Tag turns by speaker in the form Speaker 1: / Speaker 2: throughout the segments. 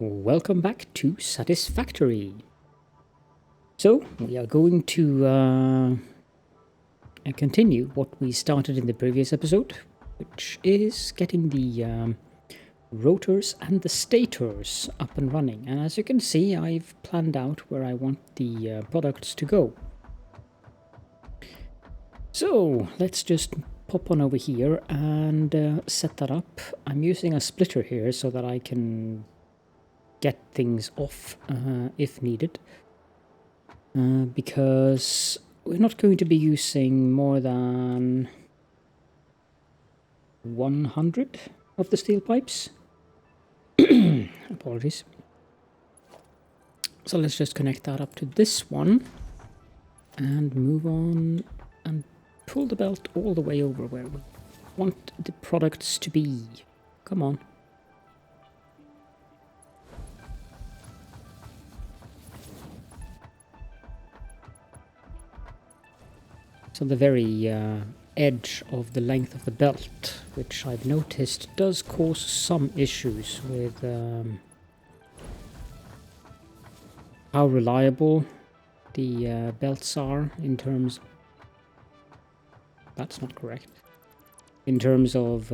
Speaker 1: Welcome back to Satisfactory. So, we are going to continue what we started in the previous episode, which is getting the rotors and the stators up and running. And as you can see, I've planned out where I want the products to go. So, let's just pop on over here and set that up. I'm using a splitter here so that I can get things off if needed, because we're not going to be using more than 100 of the steel pipes. Apologies. So let's just connect that up to this one and move on and pull the belt all the way over where we want the products to be. Come on. So the very edge of the length of the belt, which I've noticed does cause some issues with how reliable the belts are in terms... That's not correct. In terms of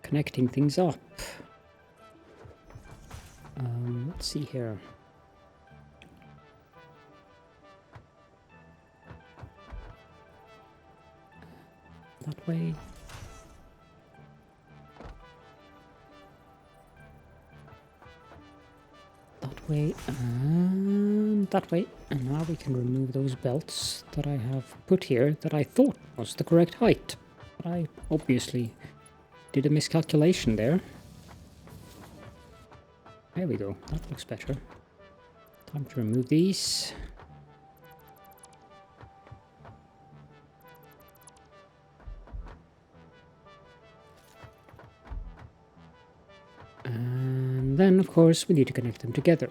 Speaker 1: connecting things up. Let's see here. That way. That way and that way. And now we can remove those belts that I have put here that I thought was the correct height. But I obviously did a miscalculation there. There we go. That looks better. Time to remove these. And then, of course, we need to connect them together.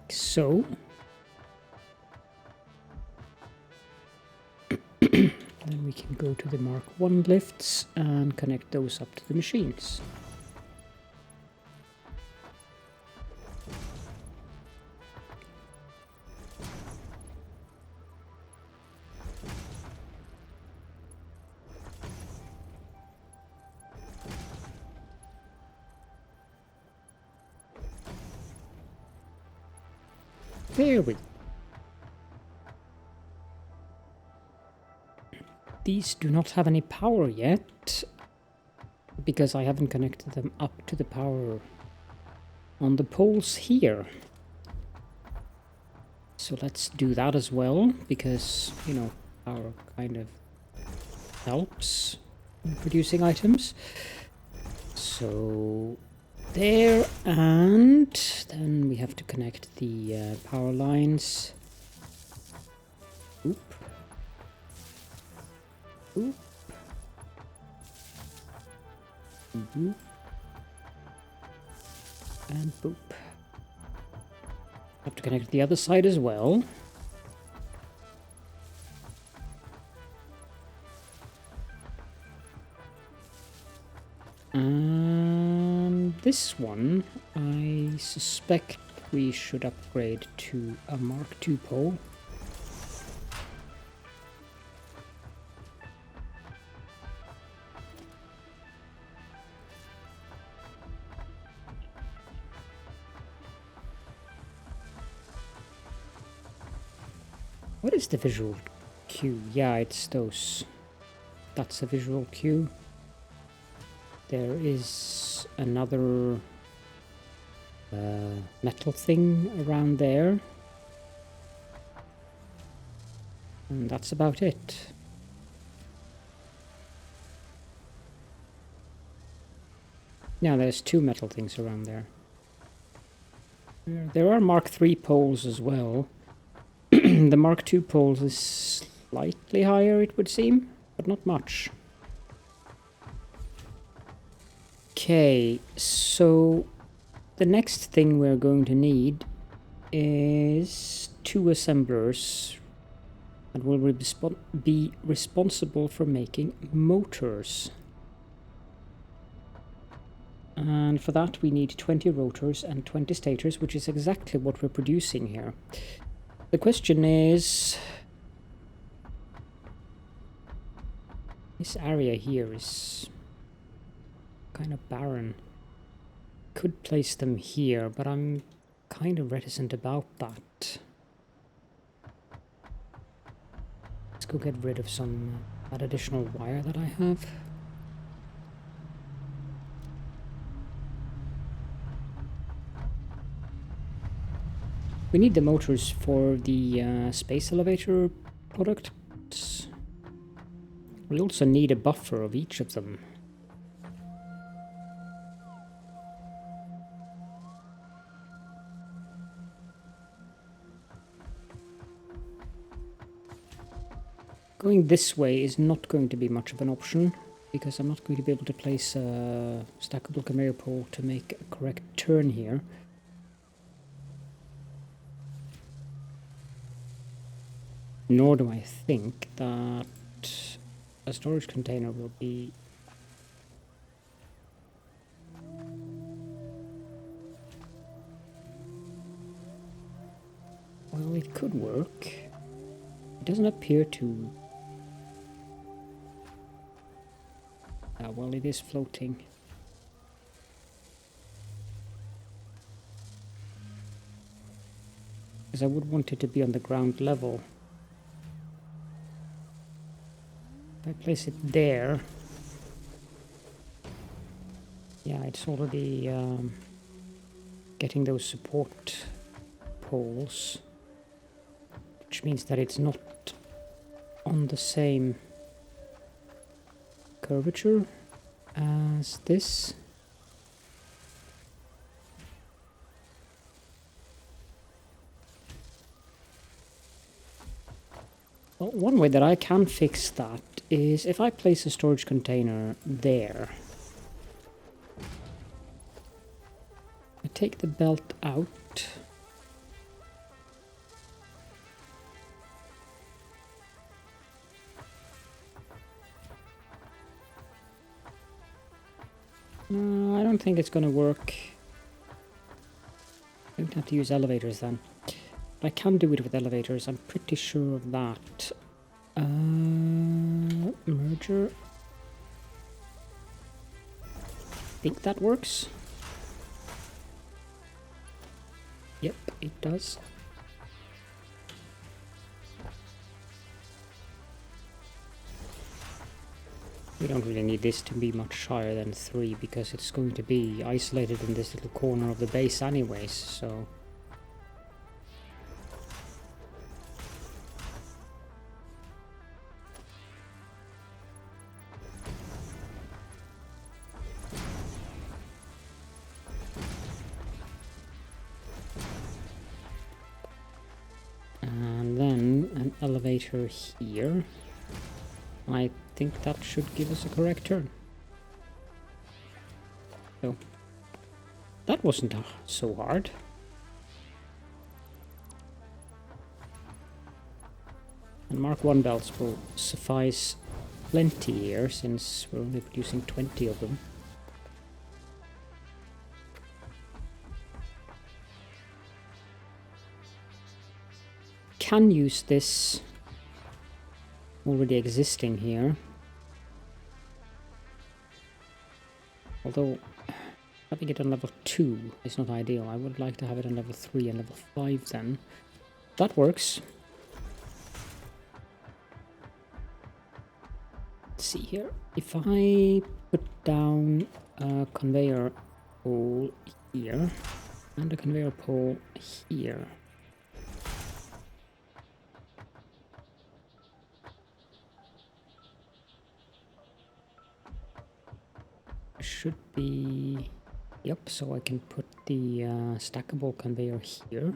Speaker 1: So, then we can go to the Mark 1 lifts and connect those up to the machines. There we go. These do not have any power yet, because I haven't connected them up to the power on the poles here. So let's do that as well, because, you know, power kind of helps in producing items. So there, and then we have to connect the power lines. Oop. Oop. Mm-hmm. And boop. Have to connect the other side as well. And this one, I suspect we should upgrade to a Mark II pole. What is the visual cue? Yeah, it's those. That's a visual cue. There is another metal thing around there. And that's about it. Now there's two metal things around there. There are Mark III poles as well. The Mark II pole is slightly higher, it would seem, but not much. Okay, so the next thing we're going to need is 2 assemblers that will be responsible for making motors. And for that we need 20 rotors and 20 stators, which is exactly what we're producing here. The question is, this area here is kind of barren. Could place them here, but I'm kind of reticent about that. Let's go get rid of some that additional wire that I have. We need the motors for the space elevator product. We also need a buffer of each of them. Going this way is not going to be much of an option, because I'm not going to be able to place a stackable conveyor pole to make a correct turn here. Nor do I think that a storage container will be... Well, it could work. It doesn't appear to... well, it is floating. Because I would want it to be on the ground level. If I place it there... Yeah, it's already getting those support poles. Which means that it's not on the same curvature as this. Well, one way that I can fix that is if I place a storage container there. I take the belt out. I don't think it's going to work. I don't have to use elevators then. But I can do it with elevators, I'm pretty sure of that. Merger. I think that works. Yep, it does. We don't really need this to be much higher than 3 because it's going to be isolated in this little corner of the base anyways, so... And then an elevator here. I think that should give us a correct turn. So, that wasn't so hard. And Mark 1 belts will suffice plenty here, since we're only producing 20 of them. Can use this already existing here. Although having it on level 2 is not ideal. I would like to have it on level 3 and level 5 then. That works. Let's see here. If I put down a conveyor pole here and a conveyor pole here. Should be... Yep, so I can put the stackable conveyor here.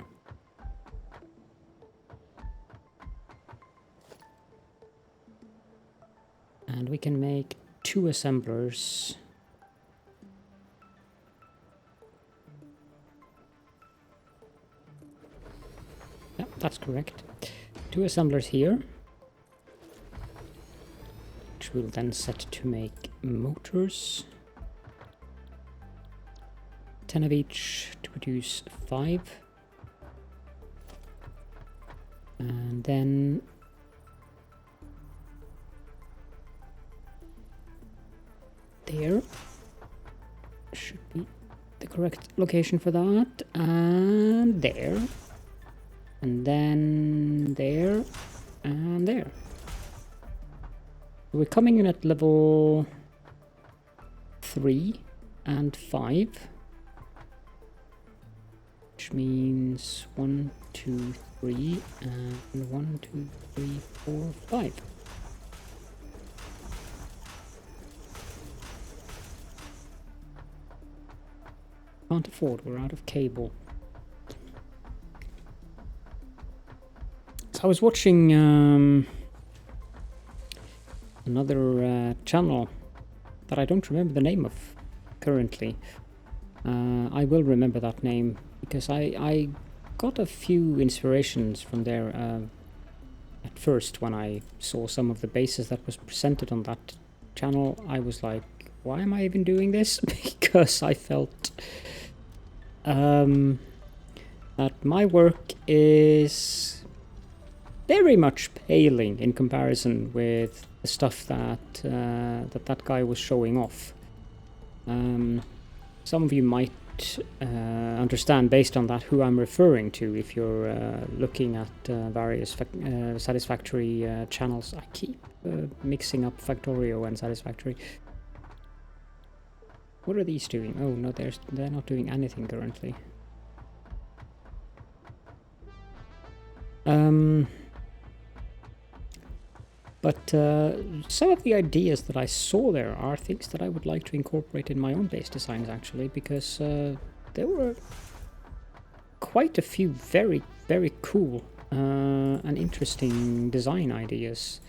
Speaker 1: And we can make 2 assemblers. Yeah, that's correct. 2 assemblers here, which we'll then set to make motors. 10 of each to produce 5. And then there should be the correct location for that, and there, and then there, and there. We're coming in at level 3 and 5, which means 1, 2, 3, and 1, 2, 3, 4, 5. Can't afford, we're out of cable. So I was watching another channel that I don't remember the name of currently. I will remember that name because I got a few inspirations from there at first. When I saw some of the bases that was presented on that channel, I was like, why am I even doing this? Because I felt that my work is very much paling in comparison with the stuff that that guy was showing off. Some of you might understand based on that who I'm referring to if you're looking at various Satisfactory channels. I keep mixing up Factorio and Satisfactory. What are these doing? Oh no, they're not doing anything currently. But some of the ideas that I saw there are things that I would like to incorporate in my own base designs, actually, because there were quite a few very, very cool and interesting design ideas.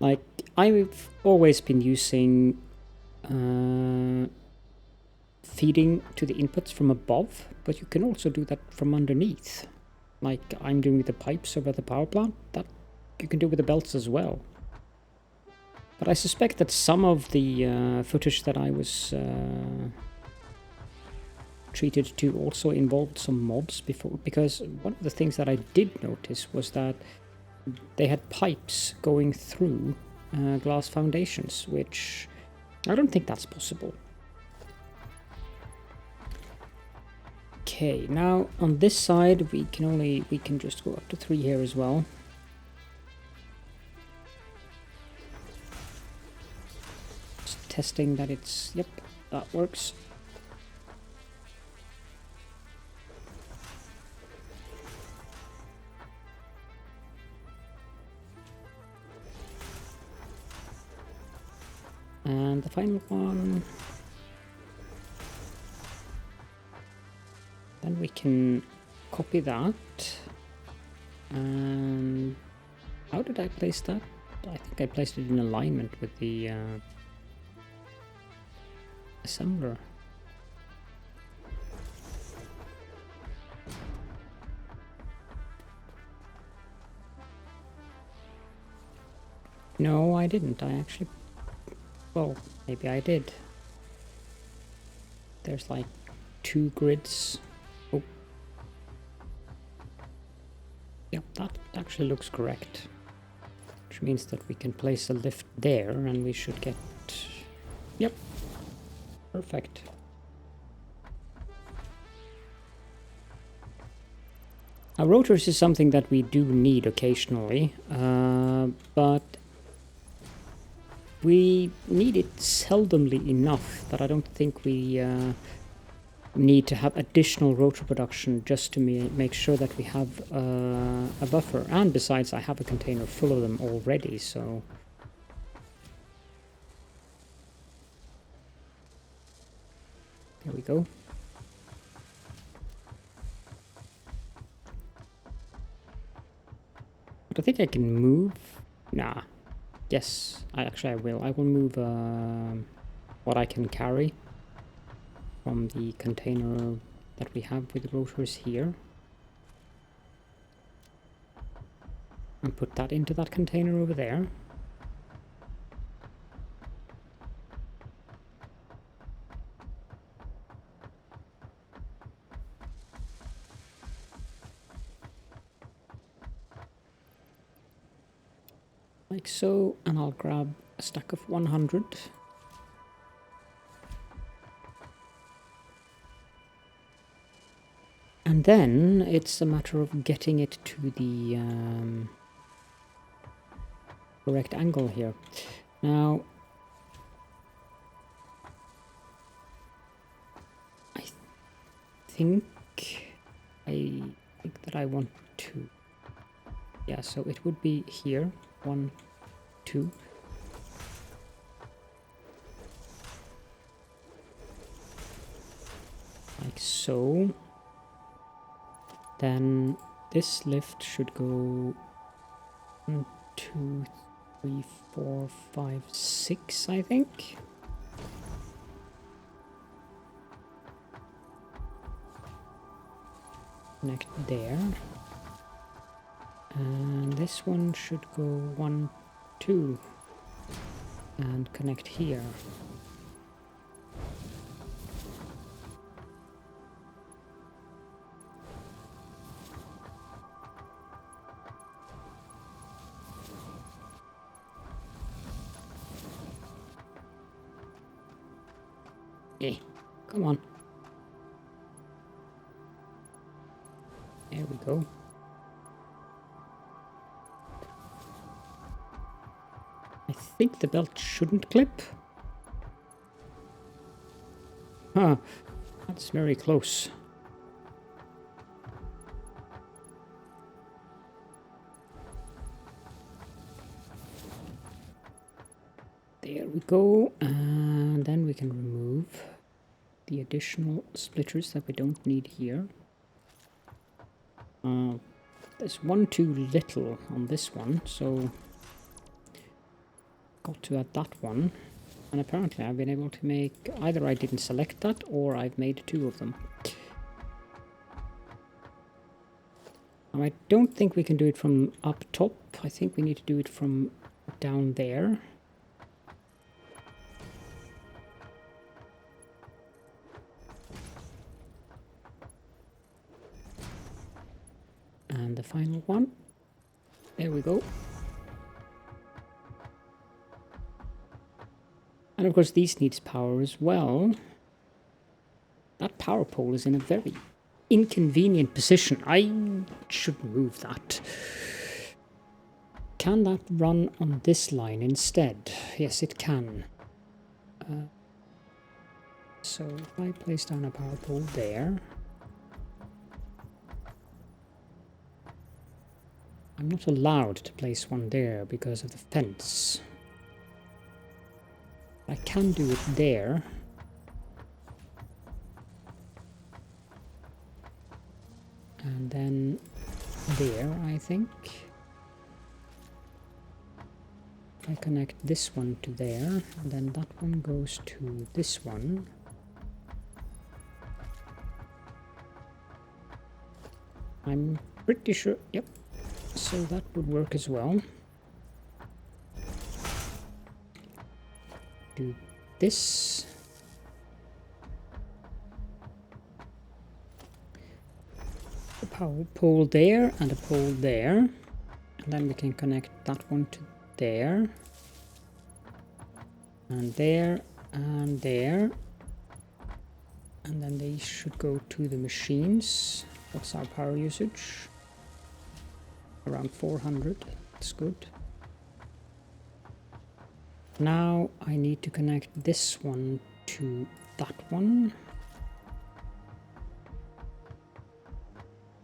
Speaker 1: Like, I've always been using feeding to the inputs from above, but you can also do that from underneath. Like I'm doing with the pipes over the power plant, that you can do with the belts as well. But I suspect that some of the footage that I was treated to also involved some mobs before, because one of the things that I did notice was that they had pipes going through glass foundations, which I don't think that's possible. Okay, now on this side we can just go up to 3 here as well. Just testing that it's, yep, that works. And the final one. Then we can copy that. And how did I place that? I think I placed it in alignment with the assembler. No, I didn't. I actually... Well, maybe I did. There's like 2 grids. Oh. Yep, that actually looks correct. Which means that we can place a lift there and we should get... Yep. Perfect. Now, rotors is something that we do need occasionally, but we need it seldomly enough that I don't think we need to have additional rotor production just to make sure that we have a buffer. And besides, I have a container full of them already, so... There we go. But I think I can move... Nah. Yes, I will. I will move what I can carry from the container that we have with rotors here. And put that into that container over there. Like so, and I'll grab a stack of 100. And then it's a matter of getting it to the correct angle here. Now, I think that I want to, yeah, so it would be here, 1, 2. Like so. Then this lift should go 1, 2, 3, 4, 5, 6, I think. Connect there. And this one should go 1, 2 and connect here. Hey, come on. There we go. I think the belt shouldn't clip. Huh, that's very close. There we go, and then we can remove the additional splitters that we don't need here. There's one too little on this one, so got to add that one. And apparently I've been able to make, either I didn't select that or I've made 2 of them. Now I don't think we can do it from up top. I think we need to do it from down there. And the final one. There we go. And of course these needs power as well. That power pole is in a very inconvenient position. I should move that. Can that run on this line instead? Yes, it can. So if I place down a power pole there, I'm not allowed to place one there because of the fence. I can do it there. And then there, I think. I connect this one to there, and then that one goes to this one. I'm pretty sure, yep. So that would work as well. Do this. A power pole there and a pole there. And then we can connect that one to there. And there and there. And then they should go to the machines. What's our power usage? Around 400. That's good. Now I need to connect this one to that one.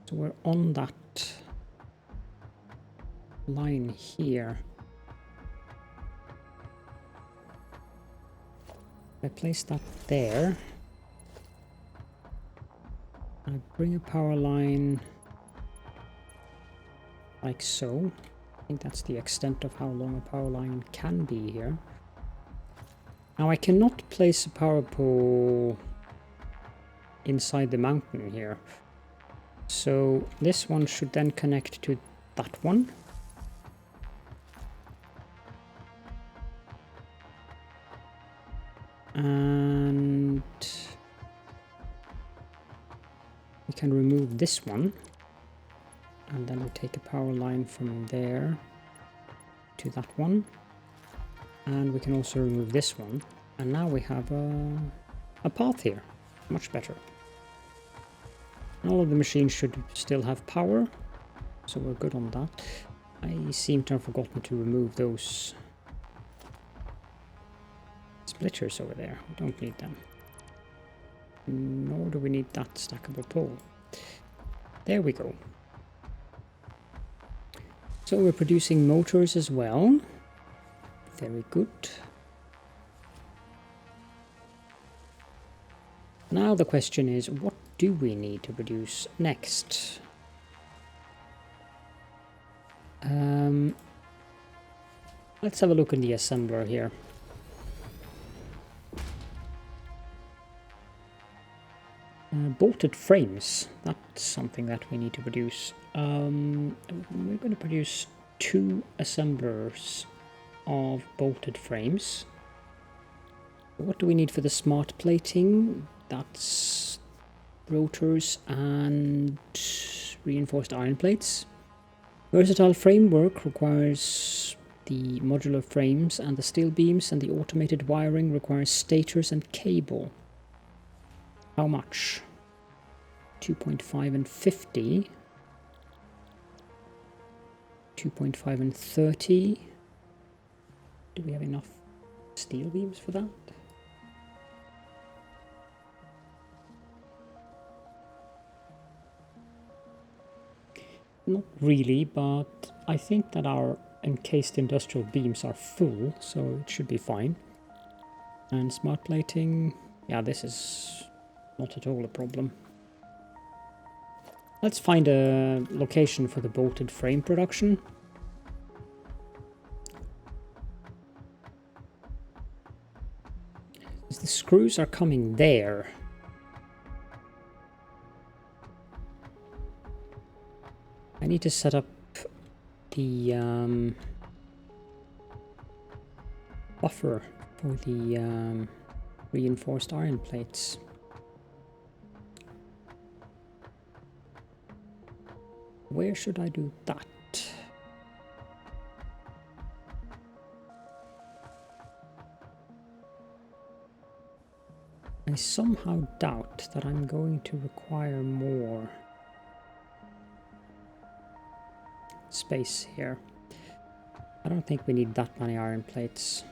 Speaker 1: So we're on that line here. I place that there. I bring a power line like so. I think that's the extent of how long a power line can be here. Now I cannot place a power pole inside the mountain here. So this one should then connect to that one. And we can remove this one. And then we take a power line from there to that one. And we can also remove this one. And now we have a path here. Much better. And all of the machines should still have power. So we're good on that. I seem to have forgotten to remove those splitters over there. We don't need them. Nor do we need that stackable pole. There we go. So we're producing motors as well. Very good. Now the question is, what do we need to produce next? Let's have a look in the assembler here. Bolted frames, that's something that we need to produce. We're going to produce 2 assemblers of bolted frames. What do we need for the smart plating? That's rotors and reinforced iron plates. Versatile framework requires the modular frames and the steel beams, and the automated wiring requires stators and cable. How much? 2.5 and 50. 2.5 and 30. Do we have enough steel beams for that? Not really, but I think that our encased industrial beams are full, so it should be fine. And smart plating, yeah, this is not at all a problem. Let's find a location for the bolted frame production. The screws are coming there. I need to set up the buffer for the reinforced iron plates. Where should I do that? I somehow doubt that I'm going to require more space here. I don't think we need that many iron plates.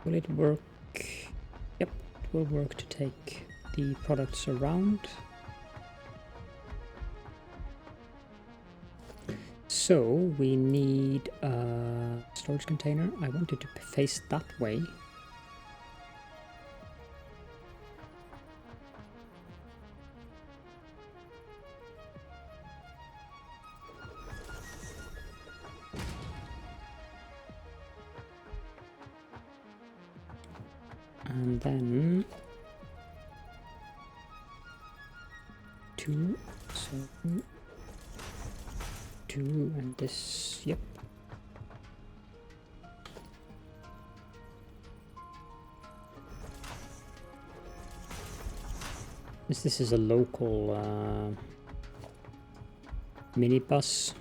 Speaker 1: Will it work? Yep, it will work to take the products around. So we need a storage container. I want it to face that way. And then 2, so 2, and this, yep. This is a local minibus.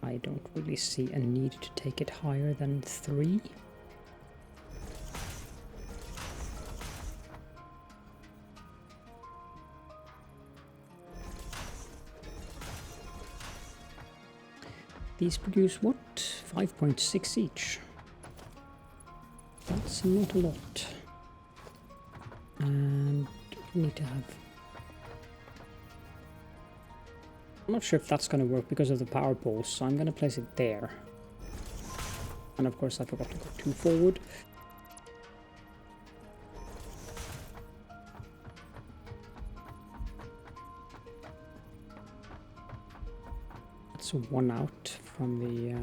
Speaker 1: I don't really see a need to take it higher than 3. These produce what? 5.6 each. That's not a lot. And we need to have... I'm not sure if that's going to work because of the power poles, so I'm going to place it there. And of course I forgot to go too forward. That's 1 out from the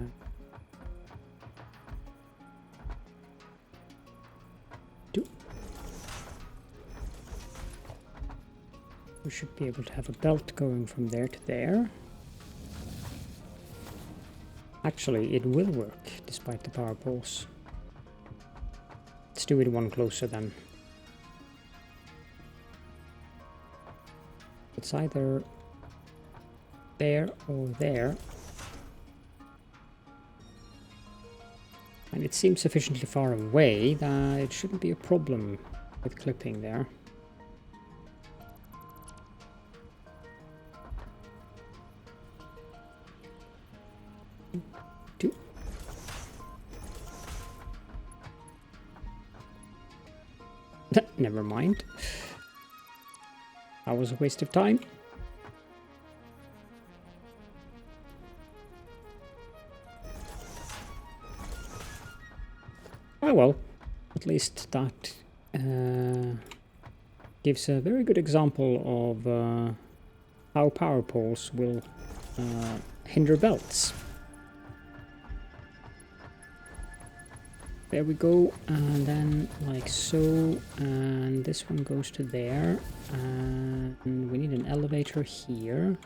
Speaker 1: we should be able to have a belt going from there to there. Actually, it will work despite the power poles. Let's do it one closer then. It's either there or there. And it seems sufficiently far away that it shouldn't be a problem with clipping there. Two. Never mind. That was a waste of time. Oh well, at least that gives a very good example of how power poles will hinder belts. There we go, and then like so, and this one goes to there, and we need an elevator here.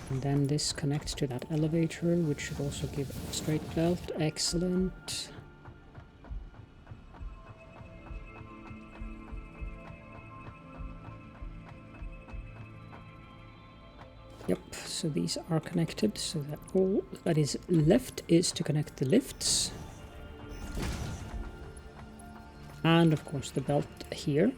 Speaker 1: And then this connects to that elevator, which should also give a straight belt. Excellent. Yep, so these are connected, so that all that is left is to connect the lifts. And of course the belt here.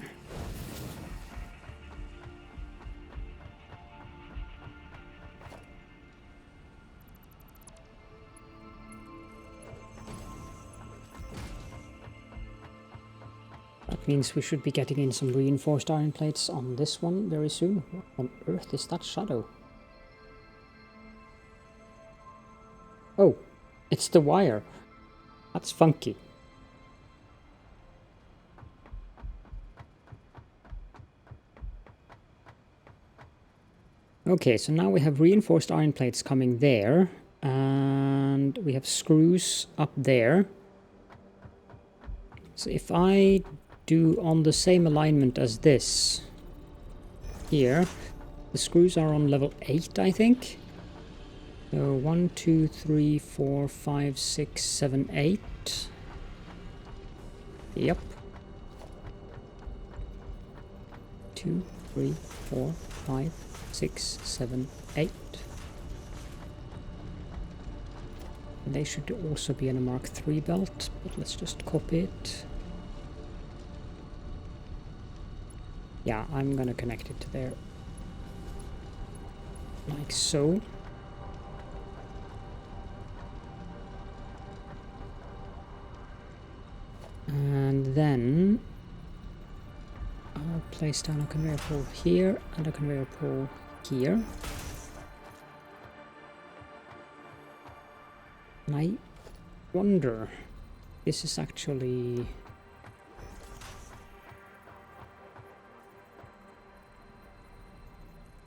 Speaker 1: That means we should be getting in some reinforced iron plates on this one very soon. What on earth is that shadow? Oh, it's the wire. That's funky. Okay, so now we have reinforced iron plates coming there, and we have screws up there. So if I do on the same alignment as this here, the screws are on level 8, I think. So 1, 2, 3, 4, 5, 6, 7, 8. Yep. 2, 3, 4, 5, 6, 7, 8. And they should also be in a Mark III belt, but let's just copy it. Yeah, I'm gonna connect it to there. Like so. And then I'll place down a conveyor pole here and a conveyor pole here. And I wonder, this is actually...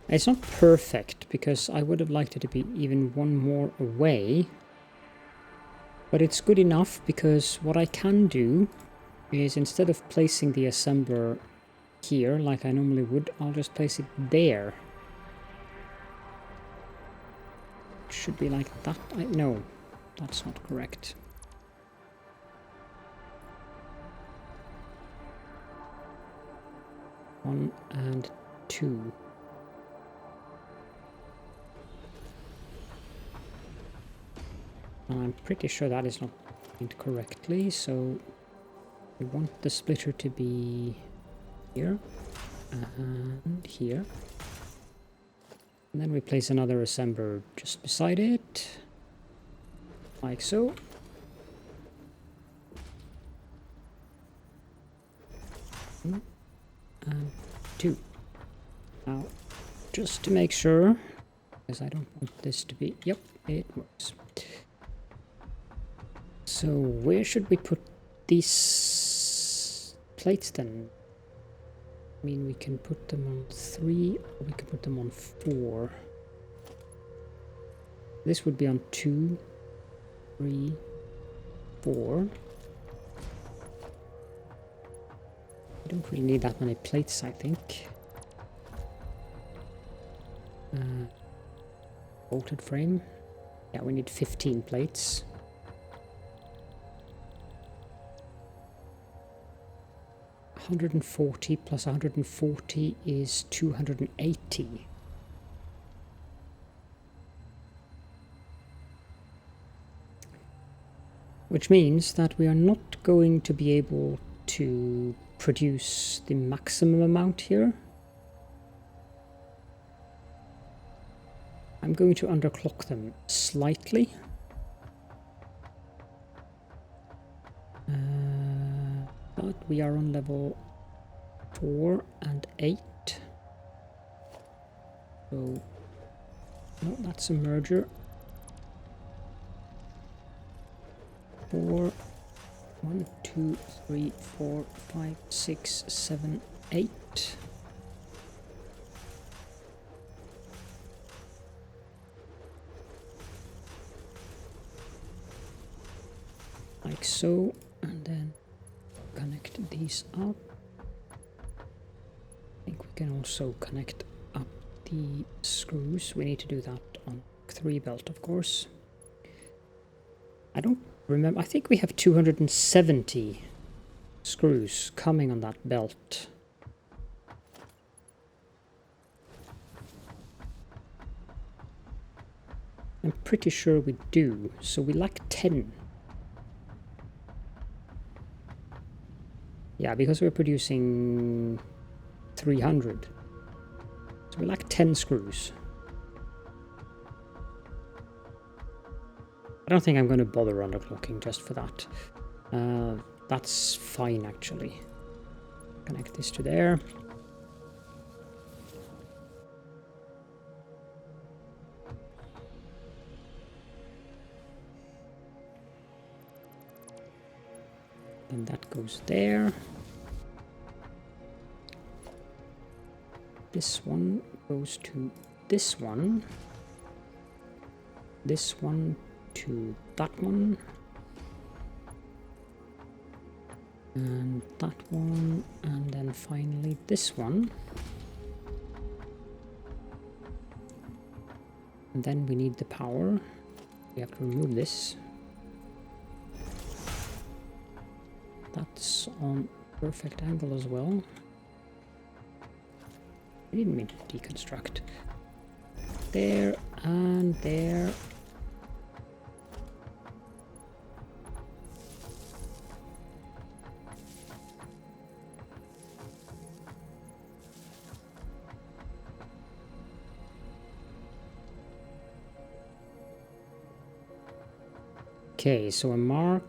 Speaker 1: It's not perfect, because I would have liked it to be even one more away. But it's good enough, because what I can do is, instead of placing the assembler here, like I normally would, I'll just place it there. It should be like that. No, that's not correct. One and two. I'm pretty sure that is not aimed correctly, so we want the splitter to be here and here. And then we place another assembler just beside it, like so. And two. Now, just to make sure, because I don't want this to be... Yep, it works. So where should we put these plates then? I mean, we can put them on 3, or we can put them on 4. This would be on 2, 3, 4. We don't really need that many plates, I think. Bolted frame. Yeah, we need 15 plates. $140 plus 140 is 280. Which means that we are not going to be able to produce the maximum amount here. I'm going to underclock them slightly. But we are on level 4 and 8. So, no, that's a merger. 4, 1, 2, 3, 4, 5, 6, 7, 8. Like so, and then connect these up. I think we can also connect up the screws. We need to do that on 3 belt, of course. I don't remember. I think we have 270 screws coming on that belt. I'm pretty sure we do. So we lack 10. Yeah, because we're producing 300. So we lack 10 screws. I don't think I'm going to bother underclocking just for that. That's fine, actually. Connect this to there. And that goes there. This one goes to this one. This one to that one. And that one. And then finally this one. And then we need the power. We have to remove this. That's on perfect angle as well. I didn't mean to deconstruct. There and there. Okay, so a Mark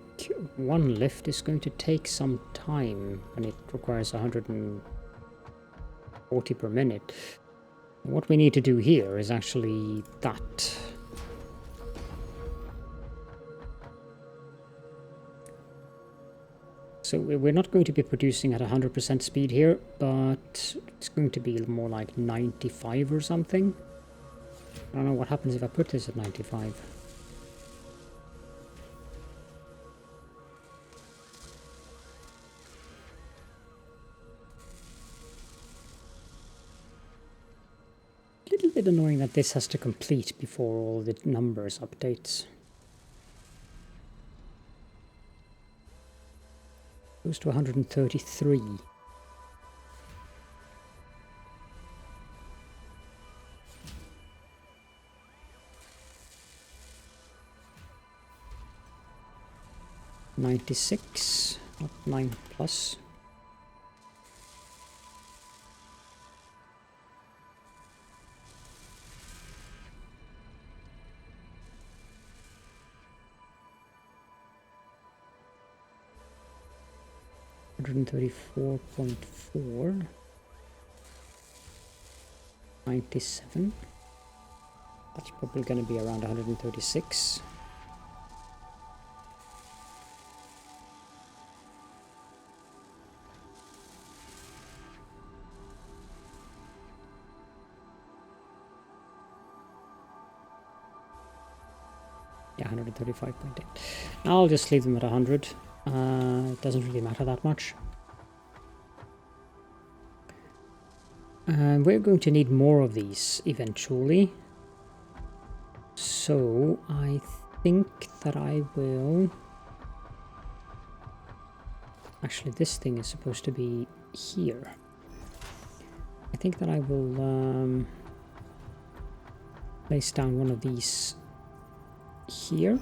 Speaker 1: 1 lift is going to take some time, and it requires 140 per minute. What we need to do here is actually that. So we're not going to be producing at 100% speed here, but it's going to be more like 95 or something. I don't know what happens if I put this at 95. Little bit annoying that this has to complete before all the numbers updates. Goes to 133. $96, not 9 plus. $134.4. 97. That's probably going to be around 136. Yeah, 135.8. I'll just leave them at 100. It doesn't really matter that much. And we're going to need more of these eventually. So I think that I will... Actually, this thing is supposed to be here. I think that I will place down one of these here.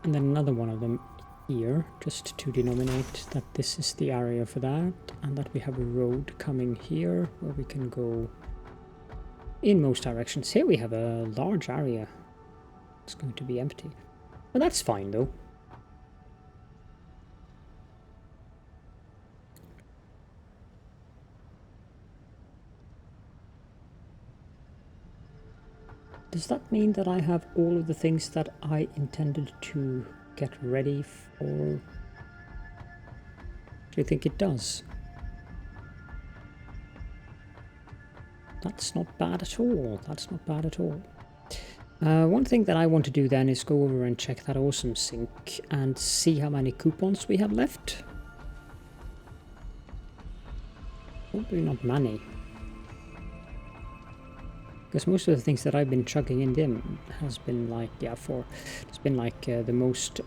Speaker 1: And then another one of them here, just to denominate that this is the area for that, and that we have a road coming here where we can go in most directions. Here we have a large area. It's going to be empty. But that's fine though. Does that mean that I have all of the things that I intended to get ready for? Do you think it does? That's not bad at all. That's not bad at all. One thing that I want to do then is go over and check that awesome sink and see how many coupons we have left. Probably not many. Because most of the things that I've been chugging in them has been like, yeah, it's been like the most,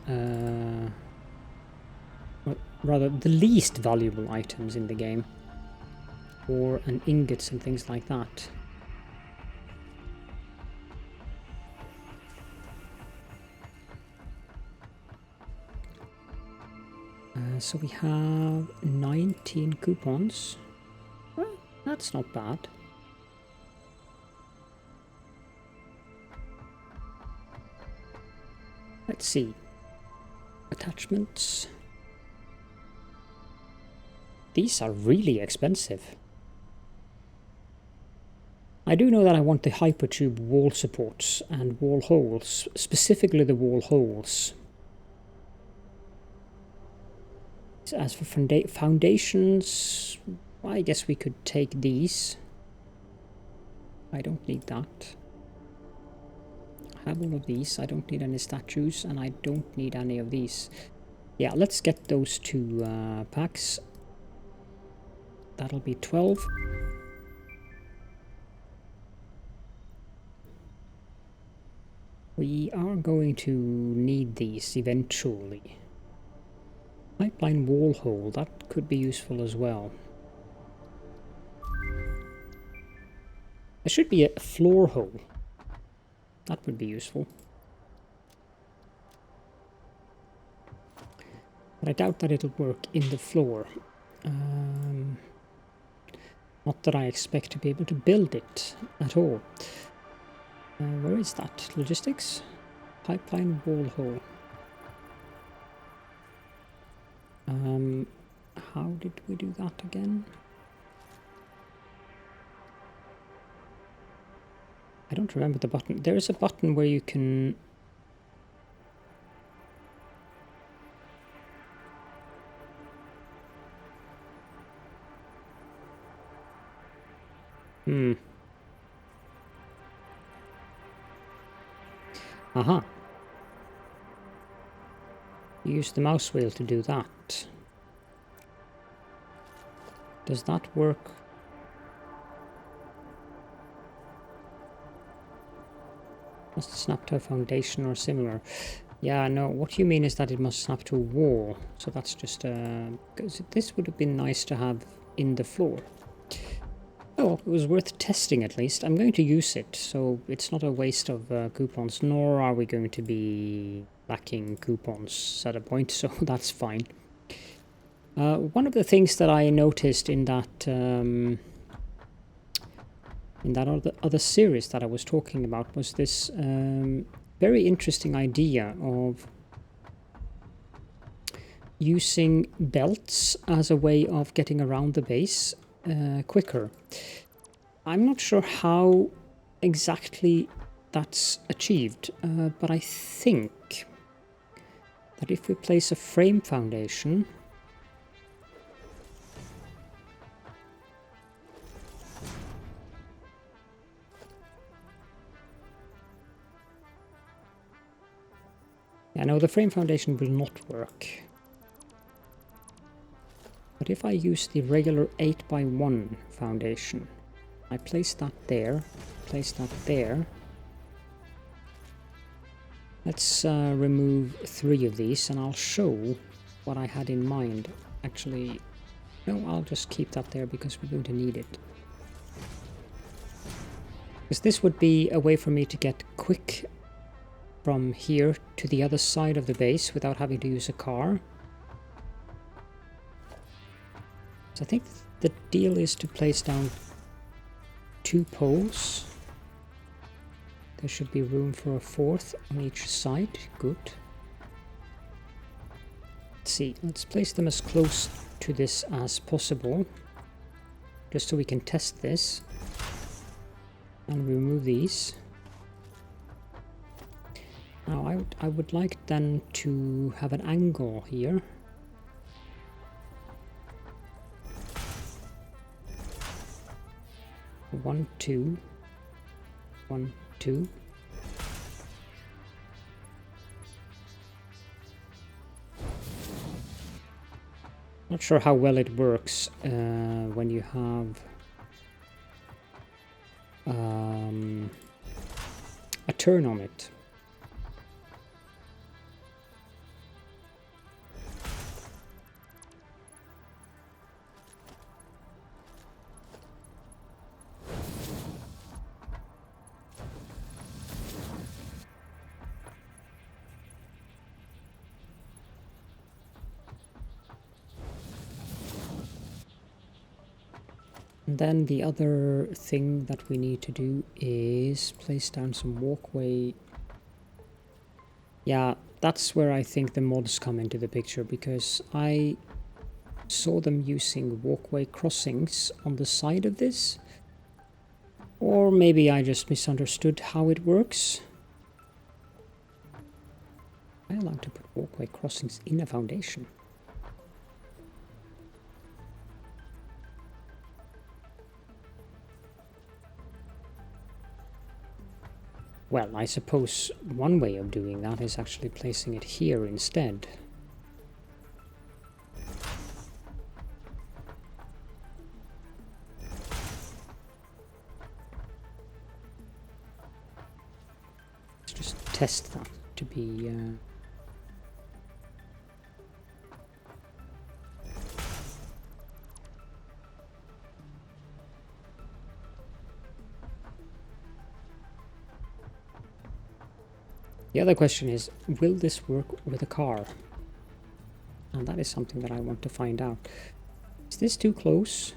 Speaker 1: rather the least valuable items in the game. Ore and ingots and things like that. So we have 19 coupons. Well, that's not bad. Let's see. Attachments. These are really expensive. I do know that I want the hypertube wall supports and wall holes, specifically the wall holes. As for foundations, I guess we could take these. I don't need that. I have all of these. I don't need any statues, and I don't need any of these. Yeah, let's get those two packs. That'll be 12. We are going to need these eventually. Pipeline wall hole, that could be useful as well. There should be a floor hole. That would be useful. But I doubt that it'll work in the floor. Not that I expect to be able to build it at all. Where is that? Logistics? Pipeline wall hole. How did we do that again? I don't remember the button. There is a button where you can... Aha. Use the mouse wheel to do that. Does that work? Must snap to a foundation or similar. Yeah, no, what you mean is that it must snap to a wall. So that's just because this would have been nice to have in the floor. Oh, it was worth testing at least. I'm going to use it, so it's not a waste of coupons, nor are we going to be lacking coupons at a point, so that's fine. One of the things that I noticed in that other series that I was talking about was this very interesting idea of using belts as a way of getting around the base quicker. I'm not sure how exactly that's achieved, but I think that if we place a frame foundation no, the frame foundation will not work. But if I use the regular 8x1 foundation, I place that there, place that there. Let's remove 3 of these and I'll show what I had in mind. Actually, no, I'll just keep that there because we're going to need it. Because this would be a way for me to get quick from here to the other side of the base without having to use a car. So I think the deal is to place down 2 poles. There should be room for a 4th on each side. Good. Let's see, let's place them as close to this as possible, just so we can test this. And remove these. Now I would like then to have an angle here. One, two, 1, 2. Not sure how well it works when you have a turn on it. And then the other thing that we need to do is place down some walkway. Yeah, that's where I think the mods come into the picture, because I saw them using walkway crossings on the side of this. Or maybe I just misunderstood how it works. Am I allowed to put walkway crossings in a foundation? Well, I suppose one way of doing that is actually placing it here instead. Let's just test that to be... The other question is, will this work with a car? And that is something that I want to find out. Is this too close?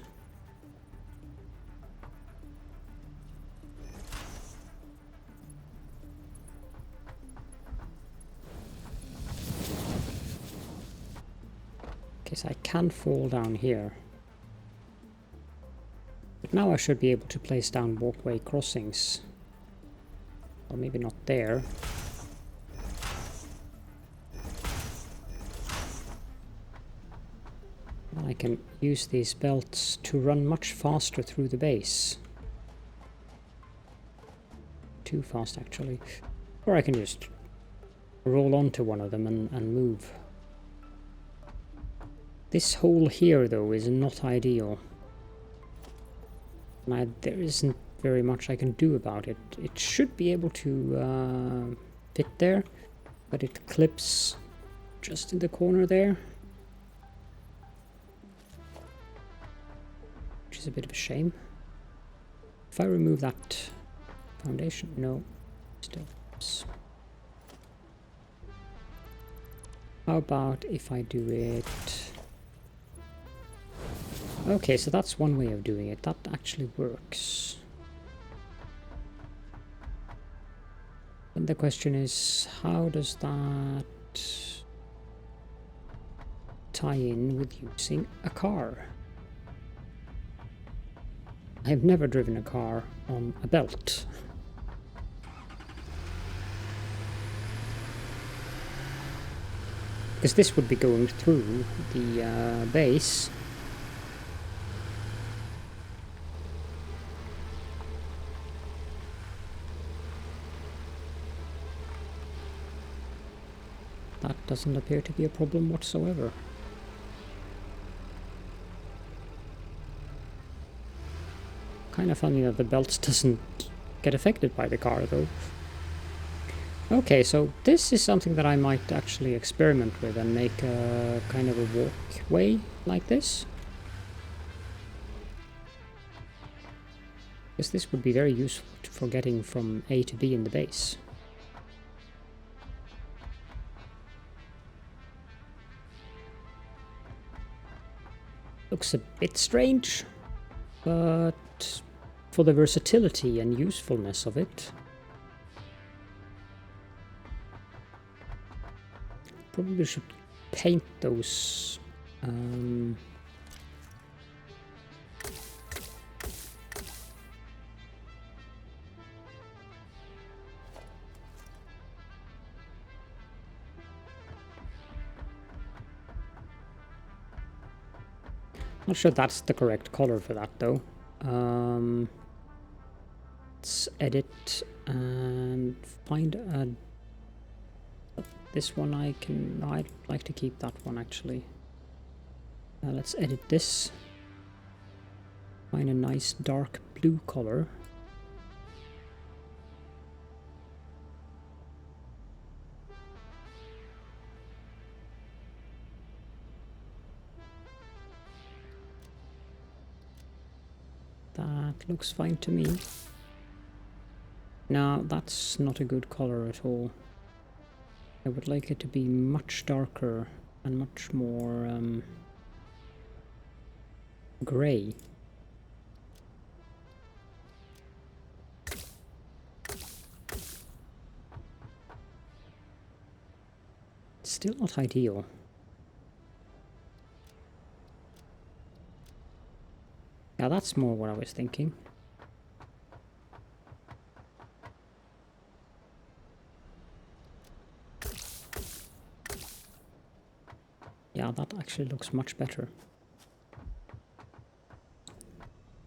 Speaker 1: Okay, so I can fall down here. But now I should be able to place down walkway crossings. Or maybe not there. I can use these belts to run much faster through the base. Too fast, actually. Or I can just roll onto one of them and move. This hole here, though, is not ideal. And there isn't very much I can do about it. It should be able to fit there, but it clips just in the corner there. Is a bit of a shame. If I remove that foundation, no, still. How about if I do it? Okay, so that's one way of doing it. That actually works. And the question is, how does that tie in with using a car? I've never driven a car on a belt. Because this would be going through the base. That doesn't appear to be a problem whatsoever. kind of funny that the belt doesn't get affected by the car though. Okay, so this is something that I might actually experiment with and make a kind of a walkway like this. Because this would be very useful for getting from A to B in the base. Looks a bit strange, but for the versatility and usefulness of it, probably should paint those. Not sure that's the correct color for that though. Let's edit and find a. This one I'd like to keep that one actually. Let's edit this. Find a nice dark blue color. That looks fine to me. No, that's not a good color at all. I would like it to be much darker and much more grey. It's still not ideal. Yeah, that's more what I was thinking. Yeah, that actually looks much better.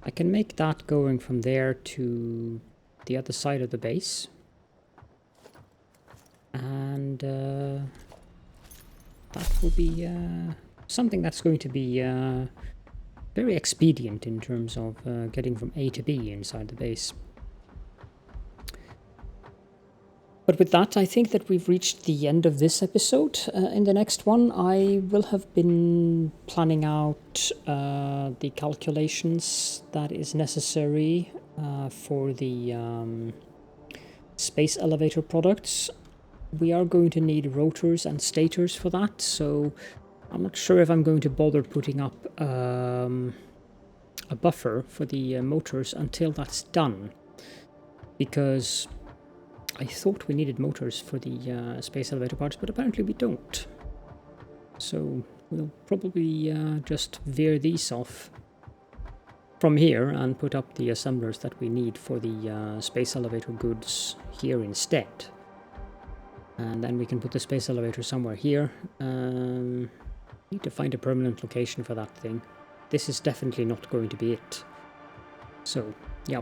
Speaker 1: I can make that going from there to the other side of the base. And that will be something that's going to be very expedient in terms of getting from A to B inside the base. But with that, I think that we've reached the end of this episode. In the next one, I will have been planning out the calculations that is necessary for the space elevator products. We are going to need rotors and stators for that, so I'm not sure if I'm going to bother putting up a buffer for the motors until that's done, because I thought we needed motors for the space elevator parts, but apparently we don't. So we'll probably just veer these off from here and put up the assemblers that we need for the space elevator goods here instead. And then we can put the space elevator somewhere here. Need to find a permanent location for that thing. This is definitely not going to be it. So, yeah.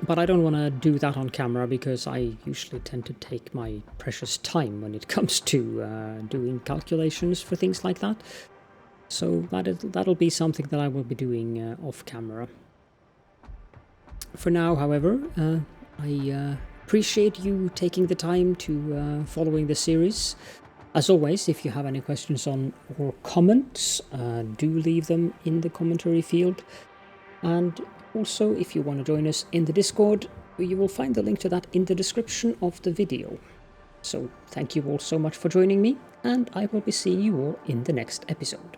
Speaker 1: But I don't want to do that on camera because I usually tend to take my precious time when it comes to doing calculations for things like that. So that'll be something that I will be doing off camera. For now, however, I appreciate you taking the time to following the series. As always, if you have any questions on or comments, do leave them in the commentary field. And also, if you want to join us in the Discord, you will find the link to that in the description of the video. So, thank you all so much for joining me, and I will be seeing you all in the next episode.